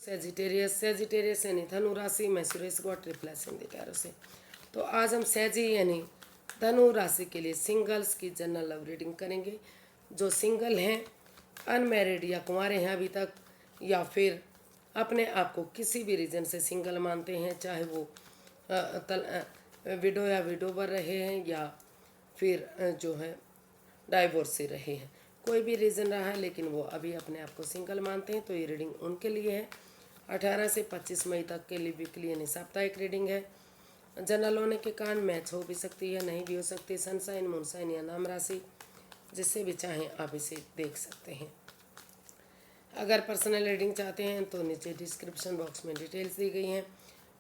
Sagittarius यानी धनु राशि में Suresh got replace in the tarot से। तो आज हम सेजी यानी धनु राशि के लिए सिंगल्स की जनरल लव रीडिंग करेंगे। जो सिंगल हैं, अनमैरिड या कुंवारे हैं अभी तक, या फिर अपने आप को किसी भी रीज़न से सिंगल मानते हैं, चाहे वो विडो या विडोवर रहे हैं या फिर जो है डाइवोर्स से रहे हैं, कोई भी रीज़न रहा है लेकिन वो अभी अपने आप को सिंगल मानते हैं, तो ये रीडिंग उनके लिए है। 18 से 25 मई तक के लिए वीकली यानी साप्ताहिक रीडिंग है। जनरल होने के कारण मैच हो भी सकती है, नहीं भी हो सकती, सनसाइन मूनसाइन या नाम राशि, जिससे भी चाहें आप इसे देख सकते हैं। अगर पर्सनल रीडिंग चाहते हैं तो नीचे डिस्क्रिप्शन बॉक्स में डिटेल्स दी गई हैं,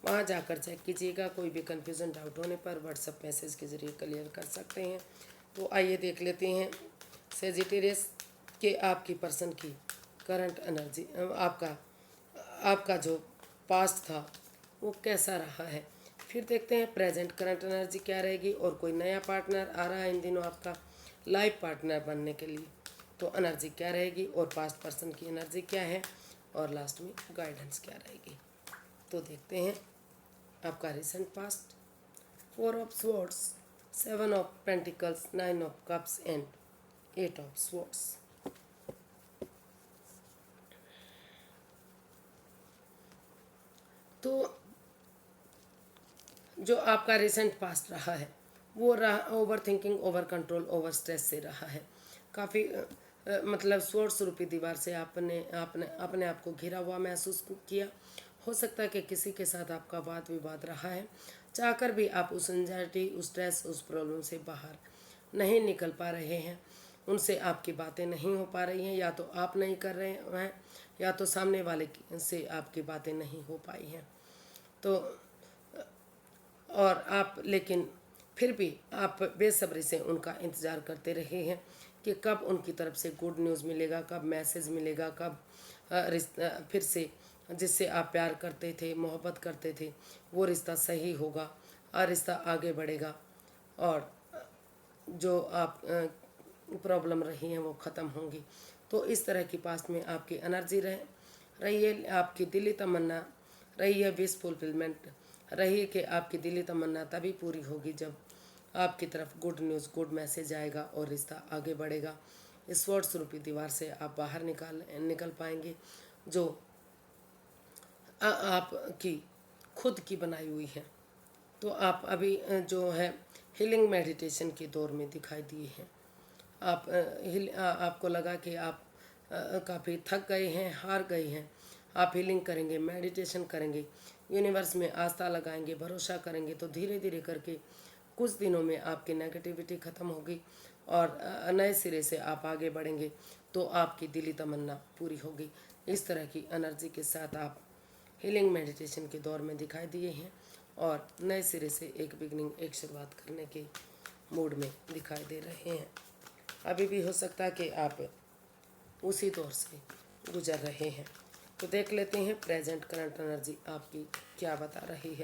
वहाँ जाकर चेक कीजिएगा। कोई भी कन्फ्यूज़न डाउट होने पर व्हाट्सएप मैसेज के ज़रिए क्लियर कर सकते हैं। तो आइए देख लेते हैं सेजिटेरियस के आपकी पर्सन की करंट एनर्जी, आपका जो पास्ट था वो कैसा रहा है। फिर देखते हैं प्रेजेंट करंट एनर्जी क्या रहेगी, और कोई नया पार्टनर आ रहा है इन दिनों आपका लाइफ पार्टनर बनने के लिए, तो एनर्जी क्या रहेगी, और पास्ट पर्सन की एनर्जी क्या है, और लास्ट में गाइडेंस क्या रहेगी। तो देखते हैं आपका recent past. 4 of swords, 7 of pentacles, 9 of cups and 8 of swords. तो जो आपका रिसेंट पास्ट रहा है वो रहा over thinking, over control, over stress से रहा है। काफ़ी मतलब सोर्स रूपी दीवार से आपने अपने आप को घिरा हुआ महसूस किया। हो सकता है कि किसी के साथ आपका वाद विवाद रहा है, चाहकर भी आप उस एंजाइटी, उस स्ट्रेस, उस प्रॉब्लम से बाहर नहीं निकल पा रहे हैं। उनसे आपकी बातें नहीं हो पा रही हैं, या तो आप नहीं कर रहे हैं या तो सामने वाले से आपकी बातें नहीं हो पाई हैं। तो और आप लेकिन फिर भी आप बेसब्री से उनका इंतज़ार करते रहे हैं कि कब उनकी तरफ से गुड न्यूज़ मिलेगा, कब मैसेज मिलेगा, कब रिश्ता फिर से जिससे आप प्यार करते थे, मोहब्बत करते थे, वो रिश्ता सही होगा और रिश्ता आगे बढ़ेगा, और जो आप प्रॉब्लम रही हैं वो ख़त्म होंगी। तो इस तरह की पास्ट में आपकी एनर्जी रही है, आपकी दिली तमन्ना रही है, विश फुलफिलमेंट रही है कि आपकी दिली तमन्ना तभी पूरी होगी जब आपकी तरफ गुड न्यूज़, गुड मैसेज आएगा और रिश्ता आगे बढ़ेगा। इस स्वॉर्ड्स रूपी दीवार से आप बाहर निकल पाएंगे, जो आपकी खुद की बनाई हुई है। तो आप अभी जो है हीलिंग मेडिटेशन के दौर में दिखाई दिए हैं। आपको लगा कि आप काफ़ी थक गए हैं, हार गए हैं। आप हीलिंग करेंगे, मेडिटेशन करेंगे, यूनिवर्स में आस्था लगाएंगे, भरोसा करेंगे, तो धीरे धीरे करके कुछ दिनों में आपकी नेगेटिविटी ख़त्म होगी और नए सिरे से आप आगे बढ़ेंगे, तो आपकी दिली तमन्ना पूरी होगी। इस तरह की एनर्जी के साथ आप हीलिंग मेडिटेशन के दौर में दिखाई दिए हैं और नए सिरे से एक बिगनिंग, एक शुरुआत करने के मूड में दिखाई दे रहे हैं। अभी भी हो सकता है कि आप उसी दौर से गुजर रहे हैं। तो देख लेते हैं प्रेजेंट करंट एनर्जी आपकी क्या बता रही है।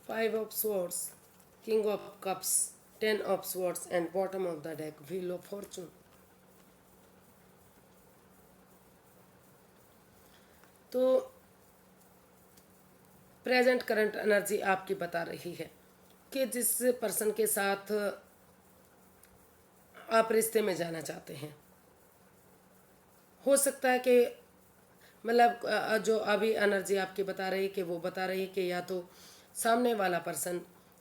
Five of swords, king of cups, 10 of swords and bottom of the deck wheel of Fortune. तो प्रेजेंट करंट एनर्जी आपकी बता रही है कि जिस पर्सन के साथ आप रिश्ते में जाना चाहते हैं, हो सकता है कि मतलब जो अभी एनर्जी आपकी बता रही है कि वो बता रही है कि या तो सामने वाला पर्सन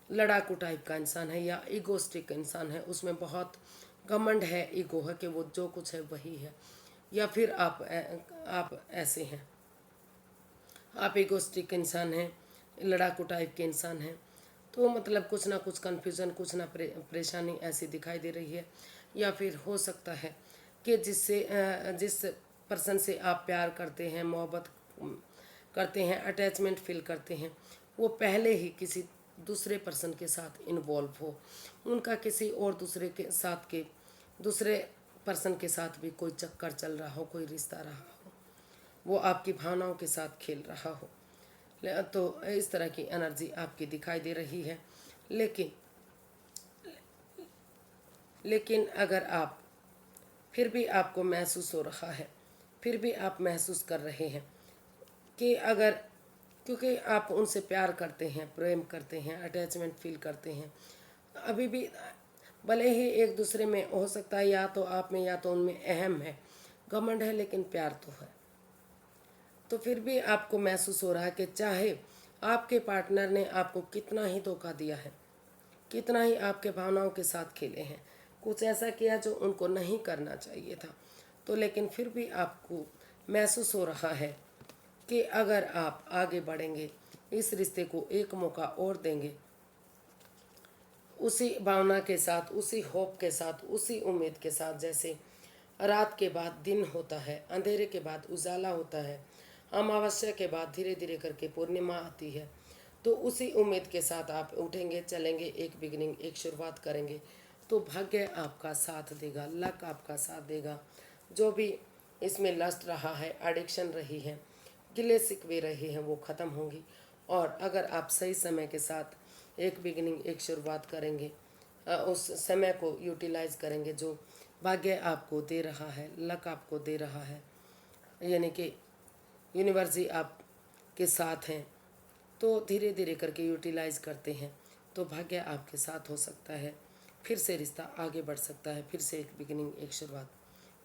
लड़ाकू टाइप का इंसान है या ईगोस्टिक इंसान है, उसमें बहुत घमंड है, ईगो है कि वो जो कुछ है वही है, या फिर आप ऐसे हैं, आप ईगोस्टिक इंसान हैं, लड़ाकू टाइप के इंसान हैं। तो मतलब कुछ ना कुछ कन्फ्यूज़न, कुछ ना परेशानी ऐसी दिखाई दे रही है। या फिर हो सकता है कि जिस पर्सन से आप प्यार करते हैं, मोहब्बत करते हैं, अटैचमेंट फील करते हैं, वो पहले ही किसी दूसरे पर्सन के साथ इन्वॉल्व हो, उनका किसी और दूसरे पर्सन के साथ भी कोई चक्कर चल रहा हो, कोई रिश्ता रहा हो, वो आपकी भावनाओं के साथ खेल रहा हो। तो इस तरह की एनर्जी आपकी दिखाई दे रही है। लेकिन लेकिन अगर आप फिर भी आपको महसूस हो रहा है, फिर भी आप महसूस कर रहे हैं कि अगर, क्योंकि आप उनसे प्यार करते हैं, प्रेम करते हैं, अटैचमेंट फील करते हैं, अभी भी भले ही एक दूसरे में हो सकता है या तो आप में या तो उनमें अहम है, घमंड है, लेकिन प्यार तो है। तो फिर भी आपको महसूस हो रहा है कि चाहे आपके पार्टनर ने आपको कितना ही धोखा दिया है, कितना ही आपके भावनाओं के साथ खेले हैं, कुछ ऐसा किया जो उनको नहीं करना चाहिए था, तो लेकिन फिर भी आपको महसूस हो रहा है कि अगर आप आगे बढ़ेंगे, इस रिश्ते को एक मौका और देंगे, उसी भावना के साथ, उसी होप के साथ, उसी उम्मीद के साथ, जैसे रात के बाद दिन होता है, अंधेरे के बाद उजाला होता है, अमावस्या के बाद धीरे धीरे करके पूर्णिमा आती है, तो उसी उम्मीद के साथ आप उठेंगे, चलेंगे, एक बिगनिंग, एक शुरुआत करेंगे, तो भाग्य आपका साथ देगा, लक आपका साथ देगा। जो भी इसमें लस्ट रहा है, एडिक्शन रही है, गिले शिकवे रही हैं, वो ख़त्म होंगी। और अगर आप सही समय के साथ एक बिगिनिंग, एक शुरुआत करेंगे, उस समय को यूटिलाइज करेंगे जो भाग्य आपको दे रहा है, लक आपको दे रहा है, यानी कि यूनिवर्स ही आपके साथ हैं, तो धीरे धीरे करके यूटिलाइज करते हैं, तो भाग्य आपके साथ हो सकता है, फिर से रिश्ता आगे बढ़ सकता है, फिर से एक बिगिनिंग, एक शुरुआत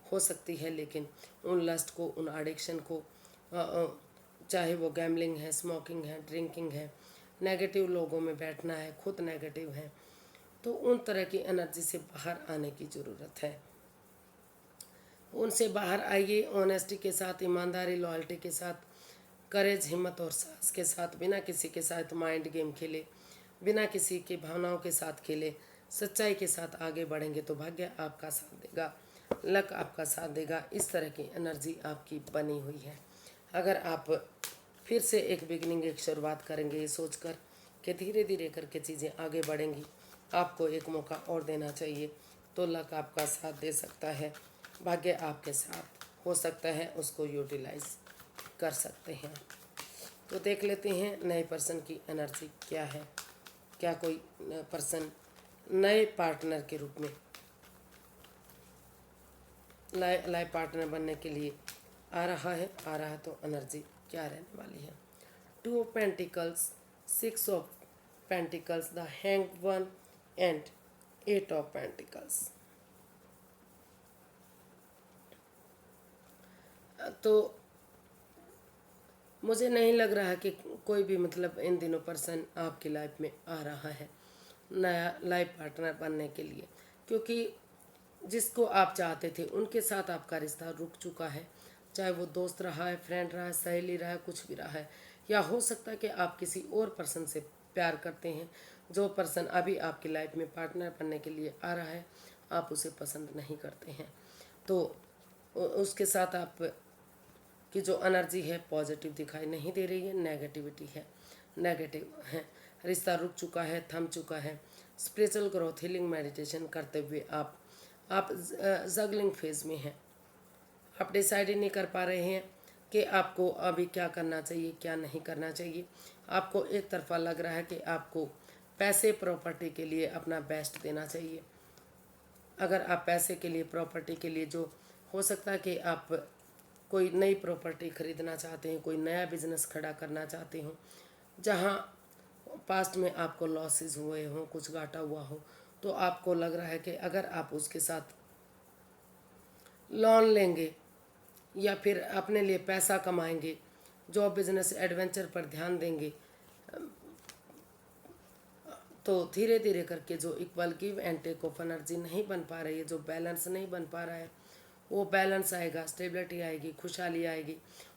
हो सकती है। लेकिन उन लस्ट को, उन एडिक्शन को, चाहे वो गैम्बलिंग है, स्मोकिंग है, ड्रिंकिंग है, नेगेटिव लोगों में बैठना है, खुद नेगेटिव है, तो उन तरह की एनर्जी से बाहर आने की ज़रूरत है। उनसे बाहर आइए, ऑनेस्टी के साथ, ईमानदारी, लॉयल्टी के साथ, करेज, हिम्मत और साहस के साथ, बिना किसी के साथ माइंड गेम खेले, बिना किसी की भावनाओं के साथ खेले, सच्चाई के साथ आगे बढ़ेंगे तो भाग्य आपका साथ देगा, लक आपका साथ देगा। इस तरह की एनर्जी आपकी बनी हुई है। अगर आप फिर से एक बिगनिंग, एक शुरुआत करेंगे, ये सोचकर कि धीरे धीरे करके चीज़ें आगे बढ़ेंगी, आपको एक मौका और देना चाहिए, तो लक आपका साथ दे सकता है, भाग्य आपके साथ हो सकता है, उसको यूटिलाइज कर सकते हैं। तो देख लेते हैं नए पर्सन की एनर्जी क्या है। क्या कोई पर्सन नए पार्टनर के रूप में लाइफ पार्टनर बनने के लिए आ रहा है, तो एनर्जी क्या रहने वाली है। 2 of pentacles, 6 of pentacles, the hanged one and 8 of pentacles. तो मुझे नहीं लग रहा कि कोई भी मतलब इन दिनों पर्सन आपकी लाइफ में आ रहा है नया लाइफ पार्टनर बनने के लिए, क्योंकि जिसको आप चाहते थे उनके साथ आपका रिश्ता रुक चुका है, चाहे वो दोस्त रहा है, फ्रेंड रहा है, सहेली रहा है, कुछ भी रहा है, या हो सकता है कि आप किसी और पर्सन से प्यार करते हैं। जो पर्सन अभी आपकी लाइफ में पार्टनर बनने के लिए आ रहा है, आप उसे पसंद नहीं करते हैं, तो उसके साथ आप की जो एनर्जी है पॉजिटिव दिखाई नहीं दे रही है, नेगेटिविटी है, नेगेटिव है, रिश्ता रुक चुका है, थम चुका है। स्पिरिचुअल ग्रोथ, हीलिंग, मेडिटेशन करते हुए आप जगलिंग फेज में हैं, आप डिसाइड ही नहीं कर पा रहे हैं कि आपको अभी क्या करना चाहिए, क्या नहीं करना चाहिए। आपको एक तरफा लग रहा है कि आपको पैसे, प्रॉपर्टी के लिए अपना बेस्ट देना चाहिए। अगर आप पैसे के लिए, प्रॉपर्टी के लिए, जो हो सकता है कि आप कोई नई प्रॉपर्टी खरीदना चाहते हैं, कोई नया बिजनेस खड़ा करना चाहते हो, जहां पास्ट में आपको लॉसेस हुए हों, कुछ घाटा हुआ हो, तो आपको लग रहा है कि अगर आप उसके साथ लोन लेंगे या फिर अपने लिए पैसा कमाएंगे, जॉब, बिजनेस, एडवेंचर पर ध्यान देंगे, तो धीरे धीरे करके जो equal give and take of energy नहीं बन पा रही है, जो बैलेंस नहीं बन पा रहा है, वो बैलेंस आएगा, स्टेबिलिटी आएगी, खुशहाली आएगी,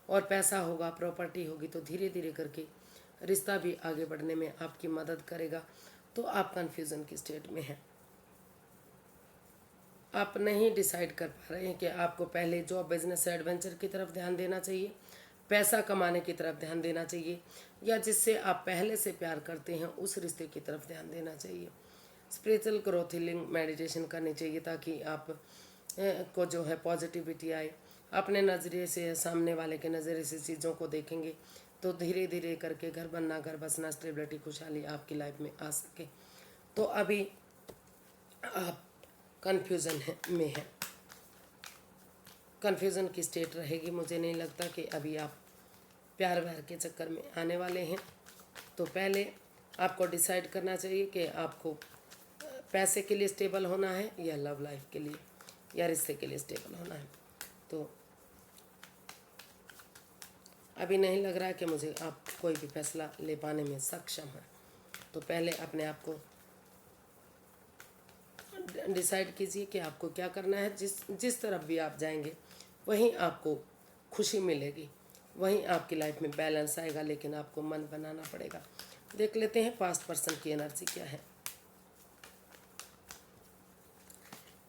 और पैसा होगा, प्रॉपर्टी होगी, तो धीरे धीरे करके रिश्ता भी आगे बढ़ने में आपकी मदद करेगा। तो आप कन्फ्यूज़न की स्टेट में हैं, आप नहीं डिसाइड कर पा रहे हैं कि आपको पहले जॉब, बिजनेस, एडवेंचर की तरफ ध्यान देना चाहिए, पैसा कमाने की तरफ ध्यान देना चाहिए, या जिससे आप पहले से प्यार करते हैं उस रिश्ते की तरफ ध्यान देना चाहिए। स्पिरिचुअल ग्रोथ, हीलिंग, मेडिटेशन करनी चाहिए ताकि आप को जो है पॉजिटिविटी आए, अपने नज़रिए से, सामने वाले के नज़रिए से चीज़ों को देखेंगे, तो धीरे धीरे करके घर बनना, घर बसना, स्टेबिलिटी, खुशहाली आपकी लाइफ में आ सके। तो अभी आप कन्फ्यूज़न में है, कन्फ्यूज़न की स्टेट रहेगी। मुझे नहीं लगता कि अभी आप प्यार व्यार के चक्कर में आने वाले हैं। तो पहले आपको डिसाइड करना चाहिए कि आपको पैसे के लिए स्टेबल होना है या लव लाइफ के लिए या रिश्ते के लिए स्टेबल होना है। तो अभी नहीं लग रहा है कि मुझे आप कोई भी फैसला ले पाने में सक्षम हैं। तो पहले अपने आप को डिसाइड कीजिए कि आपको क्या करना है। जिस तरफ भी आप जाएंगे वहीं आपको खुशी मिलेगी, वहीं आपकी लाइफ में बैलेंस आएगा, लेकिन आपको मन बनाना पड़ेगा। देख लेते हैं पास्ट पर्सन की एनर्जी क्या है।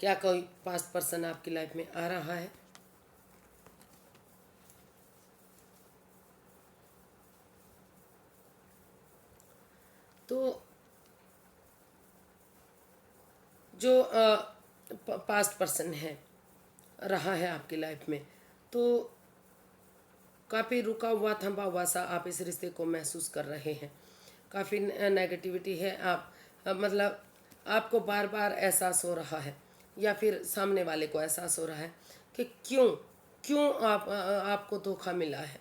क्या कोई पास्ट पर्सन आपकी लाइफ में आ रहा है? तो जो पास्ट पर्सन है रहा है आपकी लाइफ में, तो काफ़ी रुका हुआ थमा हुआ सा आप इस रिश्ते को महसूस कर रहे हैं। काफ़ी नेगेटिविटी है। आप मतलब आपको बार बार एहसास हो रहा है या फिर सामने वाले को एहसास हो रहा है कि क्यों क्यों आपको धोखा मिला है,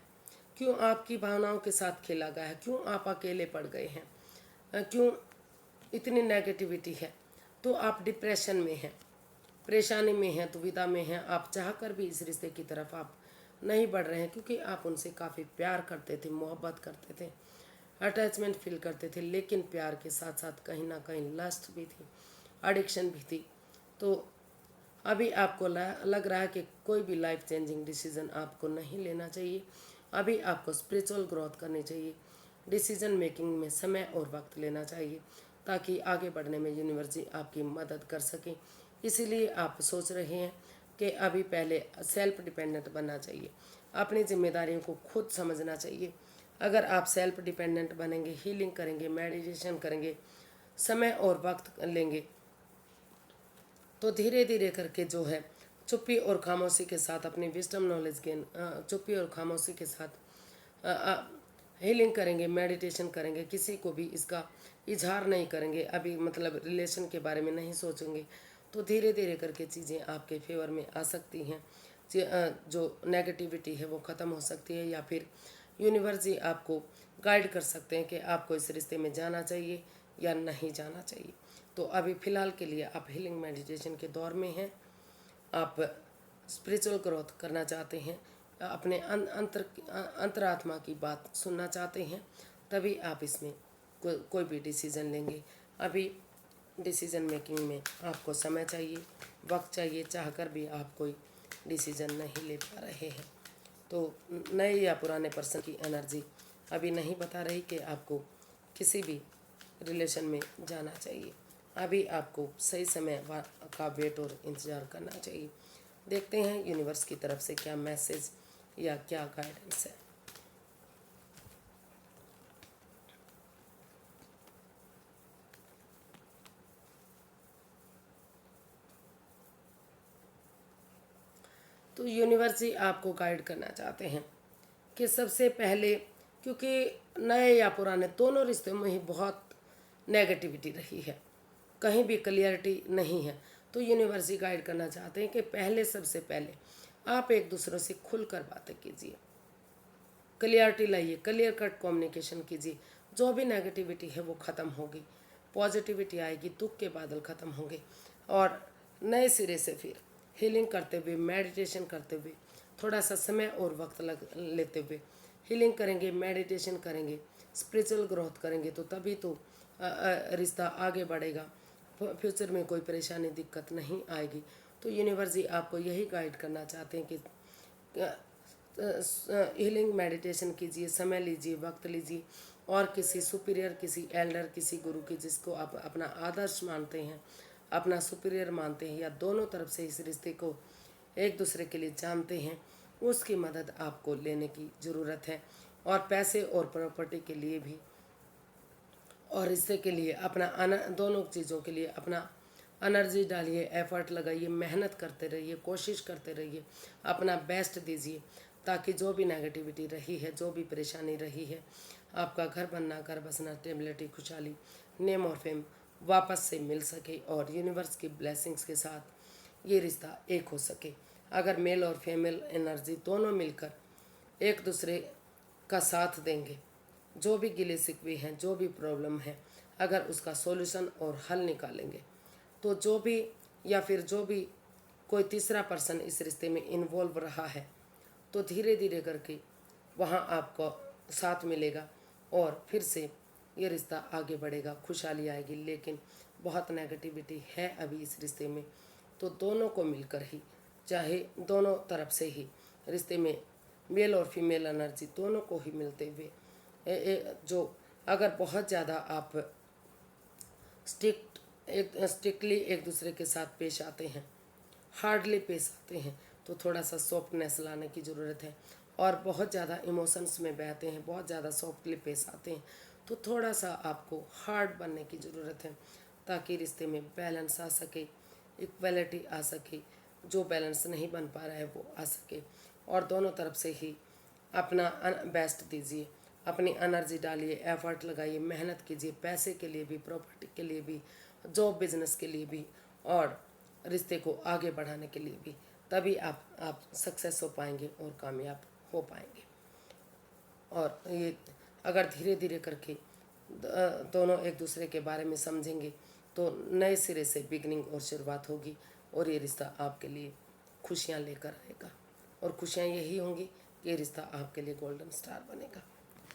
क्यों आपकी भावनाओं के साथ खेला गया है, क्यों आप अकेले पड़ गए हैं, क्यों इतनी नेगेटिविटी है। तो आप डिप्रेशन में हैं, परेशानी में हैं, दुविधा में हैं। आप चाह कर भी इस रिश्ते की तरफ आप नहीं बढ़ रहे हैं, क्योंकि आप उनसे काफ़ी प्यार करते थे, मोहब्बत करते थे, अटैचमेंट फील करते थे। लेकिन प्यार के साथ साथ कहीं ना कहीं लस्ट भी थी, एडिक्शन भी थी। तो अभी आपको लग रहा है कि कोई भी लाइफ चेंजिंग डिसीज़न आपको नहीं लेना चाहिए। अभी आपको स्पिरिचुअल ग्रोथ करनी चाहिए, डिसीज़न मेकिंग में समय और वक्त लेना चाहिए, ताकि आगे बढ़ने में यूनिवर्स आपकी मदद कर सके। इसीलिए आप सोच रहे हैं कि अभी पहले सेल्फ डिपेंडेंट बनना चाहिए, अपनी जिम्मेदारियों को खुद समझना चाहिए। अगर आप सेल्फ डिपेंडेंट बनेंगे, हीलिंग करेंगे, मेडिटेशन करेंगे, समय और वक्त लेंगे, तो धीरे धीरे करके जो है चुप्पी और खामोशी के साथ अपनी विजडम नॉलेज गेन, चुप्पी और खामोशी के साथ हीलिंग करेंगे, मेडिटेशन करेंगे, किसी को भी इसका इजहार नहीं करेंगे, अभी मतलब रिलेशन के बारे में नहीं सोचेंगे, तो धीरे धीरे करके चीज़ें आपके फेवर में आ सकती हैं। जो नेगेटिविटी है वो ख़त्म हो सकती है, या फिर यूनिवर्स जी आपको गाइड कर सकते हैं कि आपको इस रिश्ते में जाना चाहिए या नहीं जाना चाहिए। तो अभी फ़िलहाल के लिए आप हीलिंग मेडिटेशन के दौर में हैं, आप स्पिरिचुअल ग्रोथ करना चाहते हैं, अपने अंतरात्मा की बात सुनना चाहते हैं, तभी आप इसमें कोई भी डिसीज़न लेंगे। अभी डिसीज़न मेकिंग में आपको समय चाहिए, वक्त चाहिए, चाहकर भी आप कोई डिसीज़न नहीं ले पा रहे हैं। तो नए या पुराने पर्सन की एनर्जी अभी नहीं बता रही कि आपको किसी भी रिलेशन में जाना चाहिए। अभी आपको सही समय का वेट और इंतज़ार करना चाहिए। देखते हैं यूनिवर्स की तरफ से क्या मैसेज या क्या गाइडेंस है। तो यूनिवर्स ही आपको गाइड करना चाहते हैं कि सबसे पहले, क्योंकि नए या पुराने दोनों रिश्तों में ही बहुत नेगेटिविटी रही है, कहीं भी क्लियरिटी नहीं है। तो यूनिवर्स ही गाइड करना चाहते हैं कि पहले सबसे पहले आप एक दूसरे से खुलकर बातें कीजिए, क्लियरिटी लाइए, क्लियर कट कम्युनिकेशन कीजिए। जो भी नेगेटिविटी है वो ख़त्म होगी, पॉजिटिविटी आएगी, दुख के बादल ख़त्म होंगे, और नए सिरे से फिर हीलिंग करते हुए, मेडिटेशन करते हुए, थोड़ा सा समय और वक्त लेते हुए हीलिंग करेंगे, मेडिटेशन करेंगे, स्पिरिचुअल ग्रोथ करेंगे, तो तभी तो रिश्ता आगे बढ़ेगा, फ्यूचर में कोई परेशानी दिक्कत नहीं आएगी। तो यूनिवर्स जी आपको यही गाइड करना चाहते हैं कि हीलिंग मेडिटेशन कीजिए, समय लीजिए, वक्त लीजिए, और किसी सुपीरियर, किसी एल्डर, किसी गुरु की जिसको आप अपना आदर्श मानते हैं, अपना सुपीरियर मानते हैं, या दोनों तरफ से इस रिश्ते को एक दूसरे के लिए जानते हैं, उसकी मदद आपको लेने की ज़रूरत है। और पैसे और प्रॉपर्टी के लिए भी और रिश्ते के लिए अपना दोनों चीज़ों के लिए अपना एनर्जी डालिए, एफर्ट लगाइए, मेहनत करते रहिए, कोशिश करते रहिए, अपना बेस्ट दीजिए, ताकि जो भी नेगेटिविटी रही है, जो भी परेशानी रही है, आपका घर बनना, घर बसना, स्टेबिलिटी, खुशहाली, नेम और फेम, वापस से मिल सके और यूनिवर्स की ब्लेसिंग्स के साथ ये रिश्ता एक हो सके। अगर मेल और फीमेल एनर्जी दोनों मिलकर एक दूसरे का साथ देंगे, जो भी गिले शिकवे हैं, जो भी प्रॉब्लम है, अगर उसका सॉल्यूशन और हल निकालेंगे, तो जो भी या फिर जो भी कोई तीसरा पर्सन इस रिश्ते में इन्वॉल्व रहा है, तो धीरे धीरे करके वहाँ आपको साथ मिलेगा और फिर से ये रिश्ता आगे बढ़ेगा, खुशहाली आएगी। लेकिन बहुत नेगेटिविटी है अभी इस रिश्ते में, तो दोनों को मिलकर ही, चाहे दोनों तरफ से ही रिश्ते में मेल और फीमेल एनर्जी दोनों को ही मिलते हुए जो अगर बहुत ज़्यादा आप स्ट्रिक्टली एक दूसरे के साथ पेश आते हैं, हार्डली पेश आते हैं, तो थोड़ा सा सॉफ्टनेस लाने की ज़रूरत है। और बहुत ज़्यादा इमोशंस में बहते हैं, बहुत ज़्यादा सॉफ्टली पेश आते हैं, तो थोड़ा सा आपको हार्ड बनने की ज़रूरत है, ताकि रिश्ते में बैलेंस आ सके, इक्वलिटी आ सके। जो बैलेंस नहीं बन पा रहा है वो आ सके, और दोनों तरफ से ही अपना बेस्ट दीजिए, अपनी एनर्जी डालिए, एफर्ट लगाइए, मेहनत कीजिए, पैसे के लिए भी, प्रॉपर्टी के लिए भी, जॉब बिजनेस के लिए भी, और रिश्ते को आगे बढ़ाने के लिए भी। तभी आप सक्सेस हो पाएंगे और कामयाब हो पाएंगे। और ये अगर धीरे धीरे करके दोनों एक दूसरे के बारे में समझेंगे, तो नए सिरे से बिगनिंग और शुरुआत होगी, और ये रिश्ता आपके लिए खुशियाँ लेकर आएगा। और खुशियाँ यही होंगी कि ये रिश्ता आपके लिए गोल्डन स्टार बनेगा,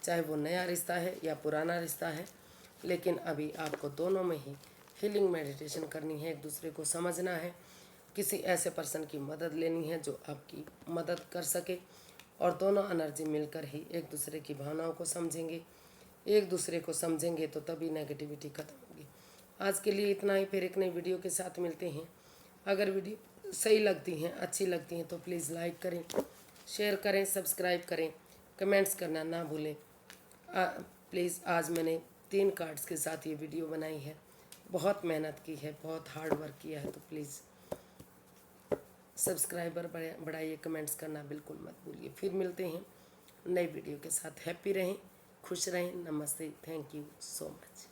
चाहे वो नया रिश्ता है या पुराना रिश्ता है। लेकिन अभी आपको दोनों में ही हीलिंग मेडिटेशन करनी है, एक दूसरे को समझना है, किसी ऐसे पर्सन की मदद लेनी है जो आपकी मदद कर सके, और दोनों एनर्जी मिलकर ही एक दूसरे की भावनाओं को समझेंगे। एक दूसरे को समझेंगे तो तभी नेगेटिविटी खत्म होगी। आज के लिए इतना ही, फिर एक नई वीडियो के साथ मिलते हैं। अगर वीडियो सही लगती हैं, अच्छी लगती हैं, तो प्लीज़ लाइक करें, शेयर करें, सब्सक्राइब करें, कमेंट्स करना ना भूलें। प्लीज़, आज मैंने 3 कार्ड्स के साथ ये वीडियो बनाई है, बहुत मेहनत की है, बहुत हार्ड वर्क किया है, तो प्लीज़ सब्सक्राइबर बढ़ाइए, कमेंट्स करना बिल्कुल मत भूलिए। फिर मिलते हैं नई वीडियो के साथ। हैप्पी रहें, खुश रहें। नमस्ते, थैंक यू सो मच।